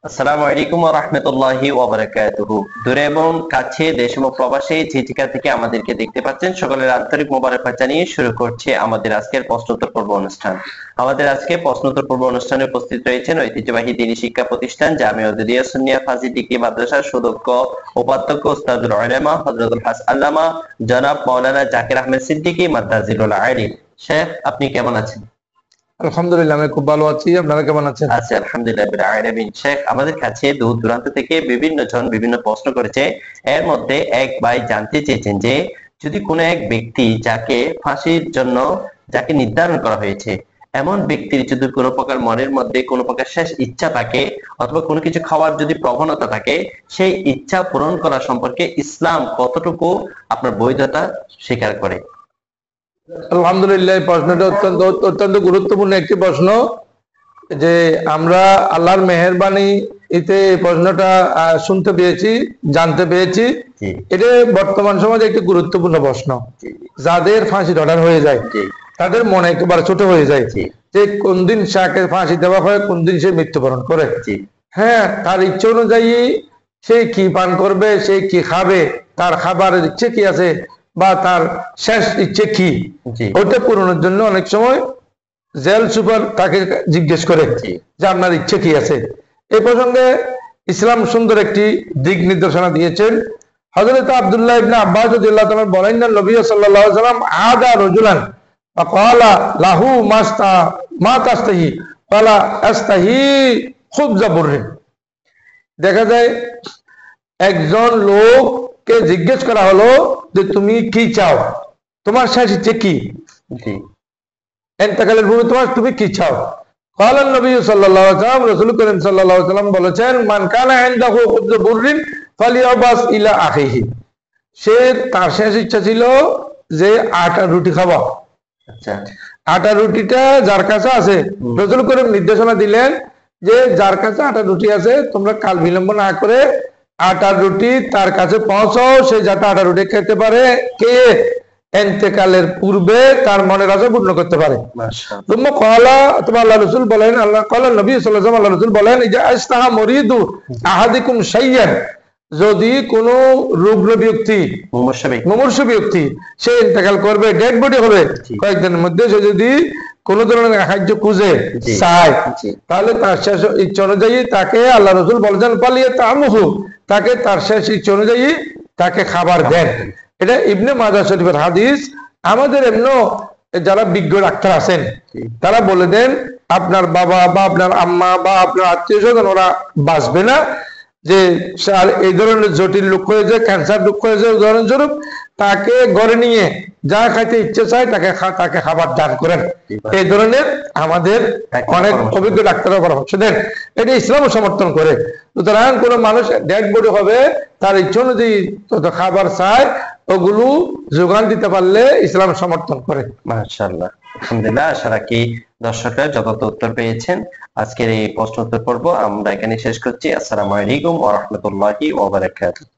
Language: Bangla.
আসসালামু আলাইকুম ওয়া রাহমাতুল্লাহি ওয়া বারাকাতুহু। দূরে এবং কাছে দেশ এবং প্রবাসে যে যেখান থেকে আমাদেরকে দেখতে পাচ্ছেন সকলের আন্তরিক মোবারকবাদ জানিয়ে শুরু করছে আমাদের আজকের প্রশ্নোত্তর পর্ব অনুষ্ঠান। আমাদের আজকে প্রশ্নোত্তর পর্ব অনুষ্ঠানে উপস্থিত রয়েছেন ঐতিহ্যবাহী দ্বীনি শিক্ষা প্রতিষ্ঠান জামিয়া উদ্দিয়া সুন্নিয়া ফাজিল ডিগ্রি মাদ্রাসার সুদক্ষ উপাধ্যক্ষ উস্তাদুল উলামা হযরতুল আল্লামা জনাব মাওলানা জাকির আহমেদ সিদ্দিকী মাদ্দাজিলুল আলী। শেখ, আপনি কেমন আছেন? আলহামদুলিল্লাহ, আমি খুব ভালো আছি। আপনারা কেমন আছেন? আচ্ছা, আলহামদুলিল্লাহ রাব্বিল আলামিন। শেখ, আমাদের কাছে দূর দূরান্ত থেকে বিভিন্ন জন বিভিন্ন প্রশ্ন করেছে। এর মধ্যে এক ভাই জানতে চেয়েছেন যে যদি কোনো এক ব্যক্তি যাকে ফাঁসির জন্য যাকে নির্ধারণ করা হয়েছে, এমন ব্যক্তির যদি কোনো প্রকার মনের মধ্যে কোনো প্রকার শেষ ইচ্ছা থাকে অথবা কোনো কিছু খাওয়ার যদি প্রবণতা থাকে, সেই ইচ্ছা পূরণ করা সম্পর্কে ইসলাম কতটুকু আপনার বৈধতা স্বীকার করে? আলহামদুলিল্লাহ, এই প্রশ্নটা অত্যন্ত অত্যন্ত গুরুত্বপূর্ণ একটি প্রশ্ন। যে আমরা আল্লাহর মেহেরবানি এতে এই প্রশ্নটা শুনতে পেয়েছি, জানতে পেয়েছি। এটা বর্তমান সমাজে একটি গুরুত্বপূর্ণ প্রশ্ন। যাদের ফাঁসির অর্ডার হয়ে যায় তাদের মনে একেবারে ছোট হয়ে যায় যে কোন দিন তাকে ফাঁসি দেওয়া হয়, কোন দিন সে মৃত্যুবরণ করে। হ্যাঁ, তার ইচ্ছে অনুযায়ী সে কি পান করবে, সে কি খাবে, তার খাবারের ইচ্ছে কি আছে বা তার শেষ ইচ্ছে কি, ওইটা পূরণের জন্য অনেক সময় জেল সুপার তাকে জিজ্ঞেস করে যে আপনার ইচ্ছে কি আছে। এই প্রসঙ্গে ইসলাম সুন্দর একটি দিক নির্দেশনা দিয়েছেন। হযরত আব্দুল্লাহ ইবনে আব্বাস রাদিয়াল্লাহু তাআলা বলেন, নবী সাল্লাল্লাহু আলাইহি ওয়াসাল্লাম আদা রাজুলান ফাকালা লাহু মা তাস্তাহি ফালা আস্তাহি খুবজা বুররিন। দেখা যায় একজন লোককে জিজ্ঞেস করা হলো যে তুমি কি চাও, তোমার শেষ ইচ্ছে কি, ইন্তেকালের পূর্বে তুমি কি চাও? ক্বালান নবী সাল্লাল্লাহু আলাইহি ওয়াসাল্লাম, রাসূল করিম সাল্লাল্লাহু আলাইহি ওয়াসাল্লাম বলেছেন, মান কানা ইনদাহু খুবজু বুররিন ফালিয়াবাস ইলা আখিহি। সে তার শেষ ইচ্ছা ছিল যে আটা রুটি খাওয়া। আচ্ছা, আটা রুটিটা যার কাছে আছে, রাসূল করিম নির্দেশনা দিলেন যে যার কাছে আটা রুটি আছে তোমরা কাল বিলম্ব না করে আটার রুটি তার কাছে পৌঁছাও, সে যাতে আটা রুটি খেতে পারে, কে ইন্তেকালের পূর্বে তার মনের আশা পূর্ণ করতে পারে। আল্লাহ রাসূল বলেন, নবী সাল্লাল্লাহু আলাইহি ওয়াসাল্লাম, আল্লাহ রাসূল বলেন, ইজা আস্তাহা মুরিদু আহাদিকুম শাইয়ান, যদি কোন রুগ্ন ব্যক্তি, মুমূর্ষু ব্যক্তি, সে ইন্তেকাল করবে, ডেড বডি হবে কয়েকদিনের মধ্যে, সে যদি কোন ধরনের সাহায্য খুঁজে চায়, তাহলে তার শেষ ইচ্ছা অনুযায়ী তাকে আল্লাহ রাসূল বলেছেন পালিয়ে তামহু, তাকে তার শেষ ইচ্ছা অনুযায়ী তাকে খাবার দেন। এটা ইবনে মাজাহ শরীফের হাদিস। আমাদের এমন যারা বিজ্ঞ ডাক্তার আছেন তারা বলে দেন আপনার বাবা বা আপনার আম্মা বা আপনার আত্মীয় স্বজন ওরা বাঁচবে না, যে এই ধরনের জটিল রোগ হয়েছে, ক্যান্সার রোগ হয়েছে, উদাহরণস্বরূপ, তাকে ঘরে নিয়ে যা খাইতে ইচ্ছে চায় তাকে খাবার দান করেন। এই ধরনের আমাদের অনেক অভিজ্ঞ ডাক্তাররা পরামর্শ দেন। এটা ইসলামও সমর্থন করে। সুতরাং কোনো মানুষ ডেড বডি হবে, তার ইচ্ছা অনুযায়ী তত খাবার চায়, ওগুলো যোগান দিতে পারলে ইসলাম সমর্থন করে। মাশাআল্লাহ, আলহামদুলিল্লাহ। আশা রাখি দর্শকরা যথাযথ উত্তর পেয়েছেন। আজকের এই প্রশ্নোত্তর পর্ব আমরা এখানে শেষ করছি। আসসালামু আলাইকুম ওয়া রাহমাতুল্লাহি ওয়া বারাকাতুহু।